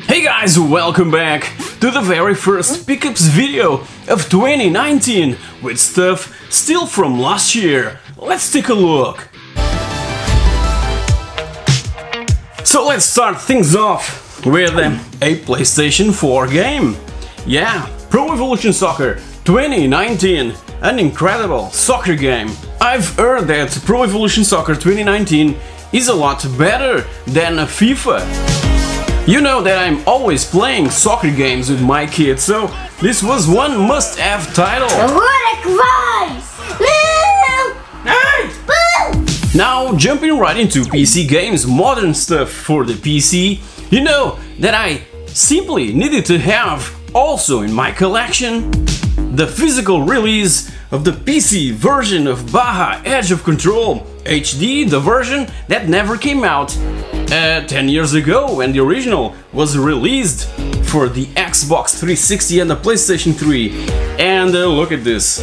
Hey guys, welcome back to the very first pickups video of 2019 with stuff still from last year. Let's take a look. So let's start things off with a PlayStation 4 game. Yeah, Pro Evolution Soccer 2019, an incredible soccer game. I've heard that Pro Evolution Soccer 2019 is a lot better than FIFA. You know that I'm always playing soccer games with my kids, so this was one must-have title. Now, jumping right into PC games, modern stuff for the PC, you know that I simply needed to have also in my collection the physical release of the PC version of Baja Edge of Control HD, the version that never came out 10 years ago when the original was released for the Xbox 360 and the PlayStation 3. And look at this.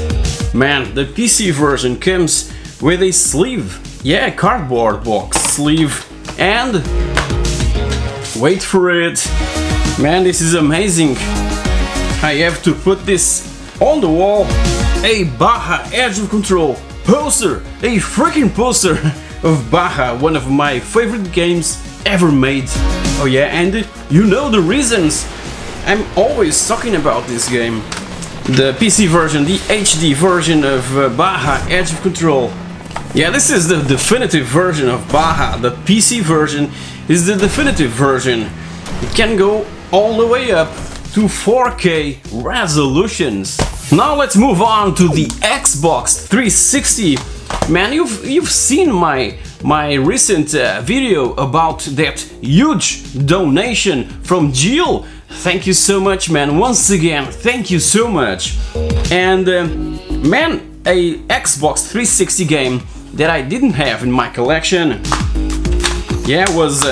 Man, the PC version comes with a sleeve. Yeah, cardboard box sleeve. And wait for it. Man, this is amazing. I have to put this on the wall. A Baja Edge of Control poster, a freaking poster of Baja, one of my favorite games ever made. Oh yeah, and you know the reasons I'm always talking about this game. The PC version, the HD version of Baja Edge of Control. Yeah, this is the definitive version of Baja. The PC version is the definitive version. It can go all the way up to 4K resolutions. Now let's move on to the Xbox 360. Man, you've seen my recent video about that huge donation from Jill. Thank you so much, man. Once again, thank you so much. And man, a Xbox 360 game that I didn't have in my collection, yeah, was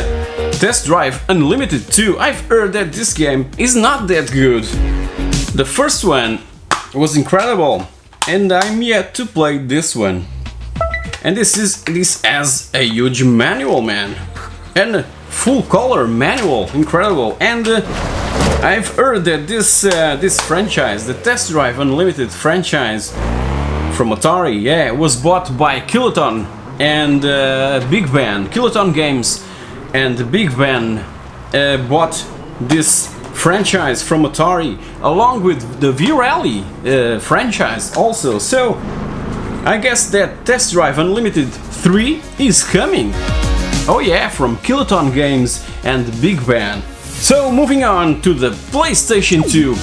Test Drive Unlimited 2. I've heard that this game is not that good. The first one was incredible, and I'm yet to play this one. And this has a huge manual, man, and a full color manual, incredible. And I've heard that this franchise, the Test Drive Unlimited franchise from Atari, yeah, was bought by Kiloton and Big Ben. Kiloton Games and Big Ben bought this franchise from Atari along with the V-Rally franchise also. So I guess that Test Drive Unlimited 3 is coming. Oh yeah, from Kiloton Games and Big Ben. So moving on to the PlayStation 2.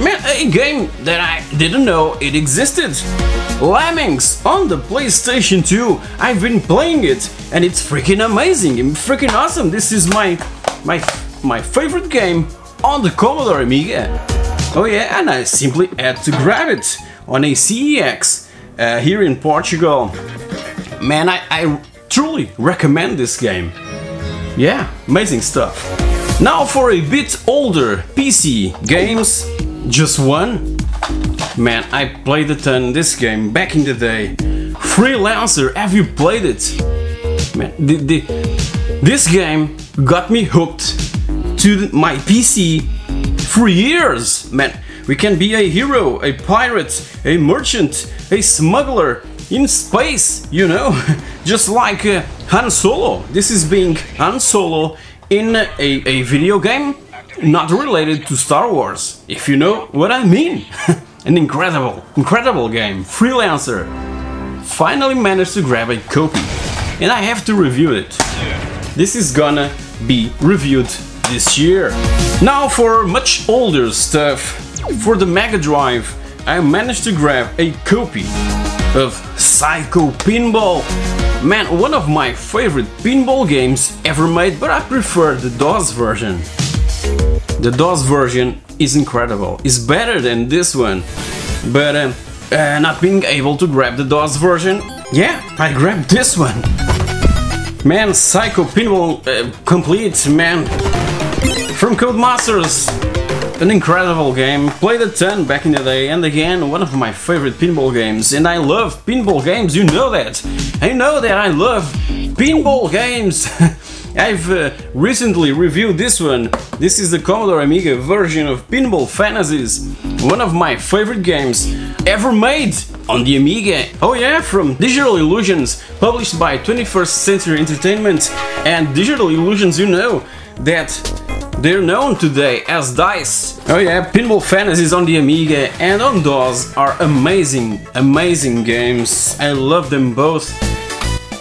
Man, a game that I didn't know it existed. Lemmings on the PlayStation 2. I've been playing it and it's freaking amazing, freaking awesome. This is my favorite game on the Commodore Amiga. Oh yeah, and I simply had to grab it on a CEX here in Portugal. Man, I truly recommend this game. Yeah, amazing stuff. Now for a bit older PC games, just one. Man, I played a ton this game back in the day. Freelancer, have you played it? Man, this game got me hooked to my PC for years. Man, we can be a hero, a pirate, a merchant, a smuggler in space, you know, just like Han Solo. This is being Han Solo in a video game not related to Star Wars, if you know what I mean. An incredible game. Freelancer. Finally managed to grab a copy, and I have to review it. This is gonna be reviewed this year. Now for much older stuff, for the Mega Drive, I managed to grab a copy of Psycho Pinball. Man, one of my favorite pinball games ever made, but I prefer the DOS version. The DOS version is incredible, it's better than this one. But not being able to grab the DOS version, yeah, I grabbed this one. Man, Psycho Pinball complete, man. From Codemasters, an incredible game, played a ton back in the day, and again, one of my favorite pinball games. And I love pinball games, you know that. I know that I love pinball games. I've recently reviewed this one. This is the Commodore Amiga version of Pinball Fantasies, one of my favorite games ever made on the Amiga. Oh yeah, from Digital Illusions, published by 21st Century Entertainment. And Digital Illusions, you know that they're known today as DICE. Oh yeah, Pinball Fantasies on the Amiga and on DOS are amazing, amazing games. I love them both.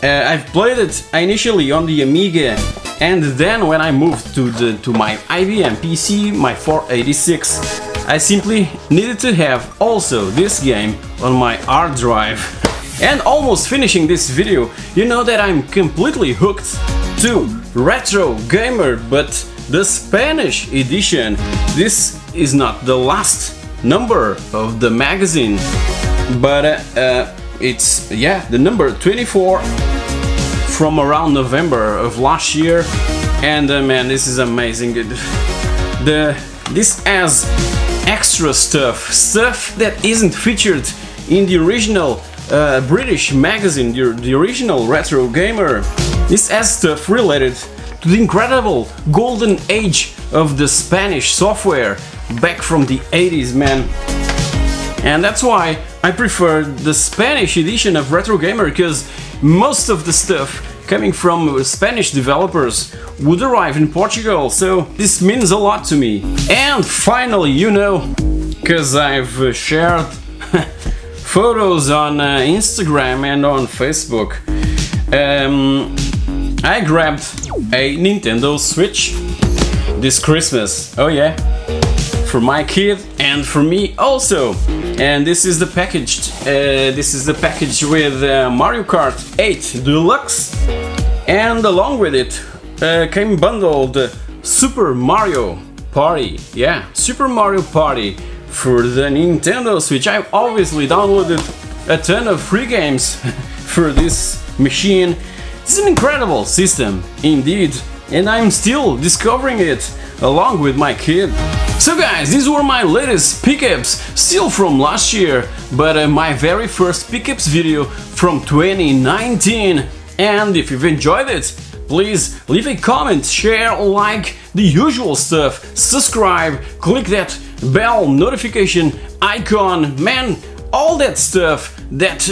I've played it initially on the Amiga, and then when I moved to my IBM PC, my 486, I simply needed to have also this game on my hard drive. And almost finishing this video, you know that I'm completely hooked to Retrogamer, but the Spanish edition. This is not the last number of the magazine, but it's, yeah, the number 24 from around November of last year. And man, this is amazing. This has extra stuff that isn't featured in the original British magazine, the original Retrogamer. This has stuff related to the incredible golden age of the Spanish software back from the 80s, man. And that's why I prefer the Spanish edition of Retrogamer, because most of the stuff coming from Spanish developers would arrive in Portugal, so this means a lot to me. And finally, you know, because I've shared photos on Instagram and on Facebook, I grabbed a Nintendo Switch this Christmas. Oh yeah, for my kid and for me also. And this is the package. This is the package with Mario Kart 8 Deluxe, and along with it came bundled Super Mario Party. Yeah, Super Mario Party for the Nintendo Switch. I obviously downloaded a ton of free games for this machine. It's an incredible system, indeed, and I'm still discovering it along with my kid. So guys, these were my latest pickups, still from last year, but my very first pickups video from 2019. And if you've enjoyed it, please leave a comment, share, like, the usual stuff, subscribe, click that bell notification icon, man, all that stuff that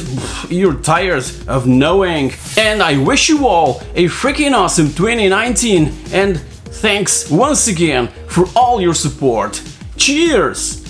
you're tired of knowing. And I wish you all a freaking awesome 2019, and thanks once again for all your support. Cheers!